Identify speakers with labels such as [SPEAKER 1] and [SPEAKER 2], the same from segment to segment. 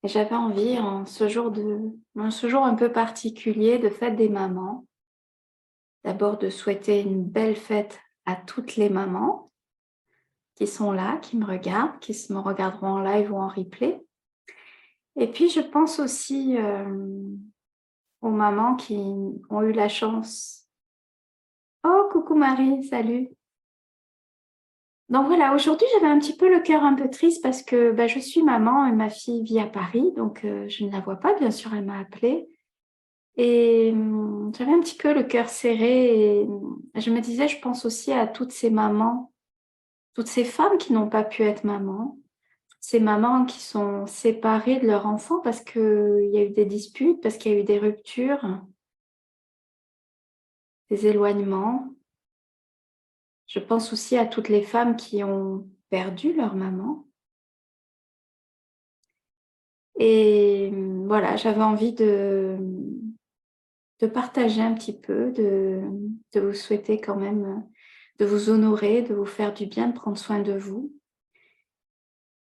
[SPEAKER 1] Et j'avais envie, en ce jour un peu particulier de fête des mamans, d'abord de souhaiter une belle fête à toutes les mamans qui sont là, qui me regardent, me regarderont en live ou en replay. Et puis je pense aussi aux mamans qui ont eu la chance. Oh, coucou Marie, salut. Donc voilà, aujourd'hui j'avais un petit peu le cœur un peu triste parce que je suis maman et ma fille vit à Paris, donc je ne la vois pas, bien sûr, elle m'a appelée. Et j'avais un petit peu le cœur serré et je me disais, je pense aussi à toutes ces mamans, toutes ces femmes qui n'ont pas pu être mamans, ces mamans qui sont séparées de leurs enfants parce qu'il y a eu des disputes, parce qu'il y a eu des ruptures, des éloignements. Je pense aussi à toutes les femmes qui ont perdu leur maman. Et voilà, j'avais envie de partager un petit peu, de vous souhaiter quand même, de vous honorer, de vous faire du bien, de prendre soin de vous.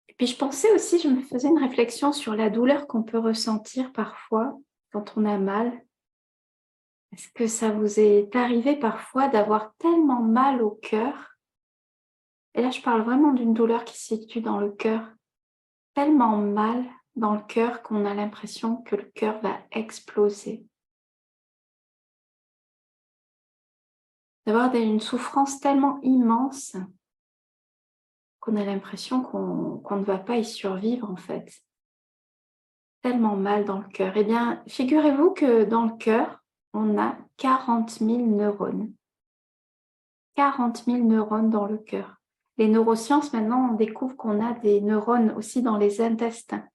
[SPEAKER 1] Et puis je pensais aussi, je me faisais une réflexion sur la douleur qu'on peut ressentir parfois quand on a mal. Est-ce que ça vous est arrivé parfois d'avoir tellement mal au cœur? Et là, je parle vraiment d'une douleur qui se situe dans le cœur, tellement mal dans le cœur qu'on a l'impression que le cœur va exploser. D'avoir une souffrance tellement immense qu'on a l'impression qu'on ne va pas y survivre en fait. Tellement mal dans le cœur. Eh bien, figurez-vous que dans le cœur, on a 40 000 neurones. 40 000 neurones dans le cœur. Les neurosciences, maintenant, on découvre qu'on a des neurones aussi dans les intestins.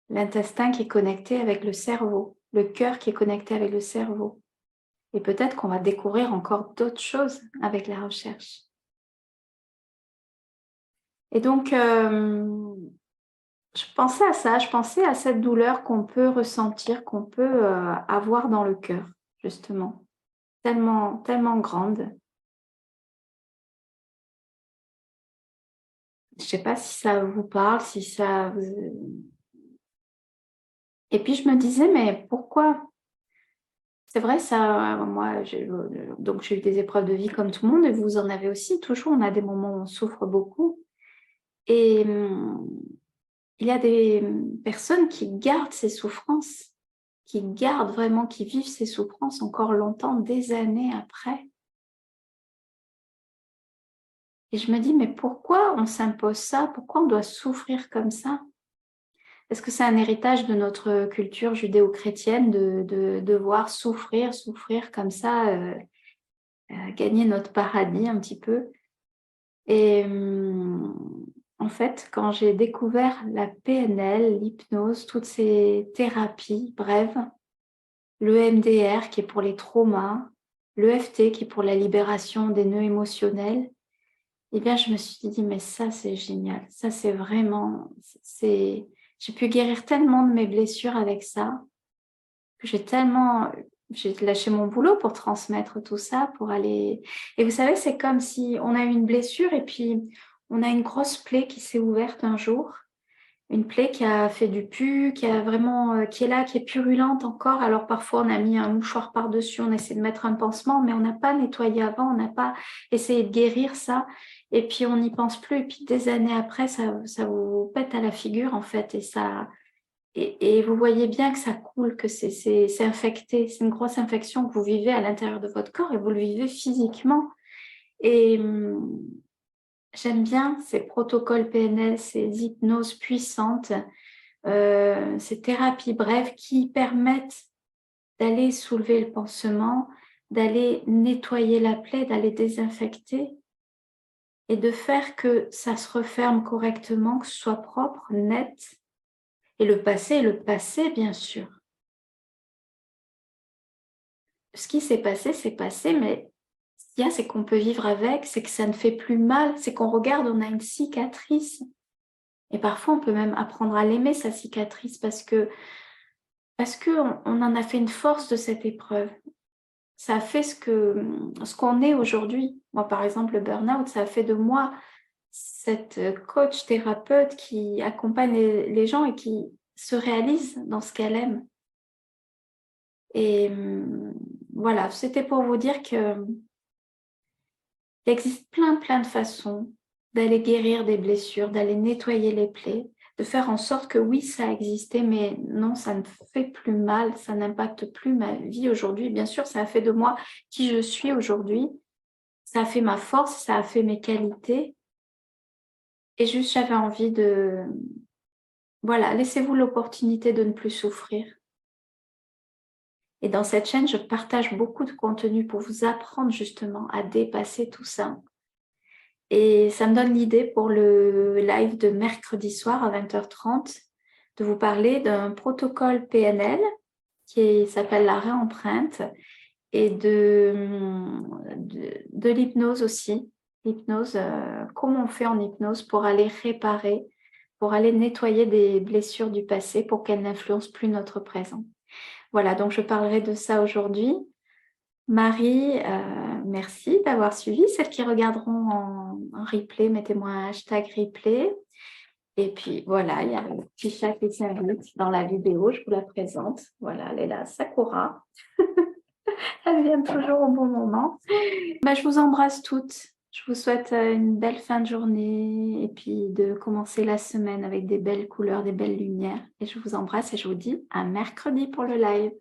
[SPEAKER 1] L'intestin qui est connecté avec le cerveau, le cœur qui est connecté avec le cerveau. Et peut-être qu'on va découvrir encore d'autres choses avec la recherche. Et donc, je pensais à ça, je pensais à cette douleur qu'on peut ressentir, qu'on peut avoir dans le cœur, justement. Tellement, tellement grande. Je ne sais pas si ça vous parle, si ça vous... Et puis je me disais, mais pourquoi? C'est vrai, ça, moi, donc j'ai eu des épreuves de vie comme tout le monde, et vous en avez aussi. Toujours, on a des moments où on souffre beaucoup. Et il y a des personnes qui gardent ces souffrances, qui gardent vraiment, qui vivent ces souffrances encore longtemps, des années après. Et je me dis, mais pourquoi on s'impose ça? Pourquoi on doit souffrir comme ça? Est-ce que c'est un héritage de notre culture judéo-chrétienne de devoir souffrir, souffrir comme ça, gagner notre paradis un petit peu? Et en fait, quand j'ai découvert la PNL, l'hypnose, toutes ces thérapies, bref, le MDR qui est pour les traumas, le FT qui est pour la libération des nœuds émotionnels, eh bien, je me suis dit, mais ça, c'est génial. Ça, c'est vraiment... J'ai pu guérir tellement de mes blessures avec ça, que j'ai lâché mon boulot pour transmettre tout ça, pour aller... Et vous savez, c'est comme si on a eu une blessure et puis on a une grosse plaie qui s'est ouverte un jour. Une plaie qui a fait du pu, qui a vraiment, qui est là, qui est purulente encore. Alors parfois on a mis un mouchoir par-dessus, on essaie de mettre un pansement, mais on n'a pas nettoyé avant, on n'a pas essayé de guérir ça. Et puis on n'y pense plus. Et puis des années après, ça vous pète à la figure en fait. Et vous voyez bien que ça coule, que c'est infecté. C'est une grosse infection que vous vivez à l'intérieur de votre corps et vous le vivez physiquement. Et j'aime bien ces protocoles PNL, ces hypnoses puissantes, ces thérapies brèves qui permettent d'aller soulever le pansement, d'aller nettoyer la plaie, d'aller désinfecter et de faire que ça se referme correctement, que ce soit propre, net. Et le passé est le passé, bien sûr. Ce qui s'est passé, c'est passé, mais ce qu'il y a, c'est qu'on peut vivre avec, c'est que ça ne fait plus mal, c'est qu'on regarde, on a une cicatrice. Et parfois, on peut même apprendre à l'aimer, sa cicatrice, parce qu'on en a fait une force de cette épreuve. Ça a fait ce qu'on est aujourd'hui. Moi, par exemple, le burn-out, ça a fait de moi cette coach thérapeute qui accompagne les gens et qui se réalise dans ce qu'elle aime. Et voilà, c'était pour vous dire que il existe plein de façons d'aller guérir des blessures, d'aller nettoyer les plaies, de faire en sorte que oui, ça a existé, mais non, ça ne fait plus mal, ça n'impacte plus ma vie aujourd'hui. Bien sûr, ça a fait de moi qui je suis aujourd'hui, ça a fait ma force, ça a fait mes qualités. Et juste, j'avais envie de... Voilà, laissez-vous l'opportunité de ne plus souffrir. Et dans cette chaîne, je partage beaucoup de contenu pour vous apprendre justement à dépasser tout ça. Et ça me donne l'idée pour le live de mercredi soir à 20h30 de vous parler d'un protocole PNL qui s'appelle la réempreinte et de l'hypnose aussi. L'hypnose, comment on fait en hypnose pour aller réparer, pour aller nettoyer des blessures du passé pour qu'elles n'influencent plus notre présent. Voilà, donc je parlerai de ça aujourd'hui. Marie, merci d'avoir suivi. Celles qui regarderont en replay, mettez-moi un hashtag replay. Et puis voilà, il y a le petit chat qui s'invite dans la vidéo, je vous la présente. Voilà, elle est là, Sakura. Elle vient toujours au bon moment. Je vous embrasse toutes. Je vous souhaite une belle fin de journée et puis de commencer la semaine avec des belles couleurs, des belles lumières. Et je vous embrasse et je vous dis à mercredi pour le live.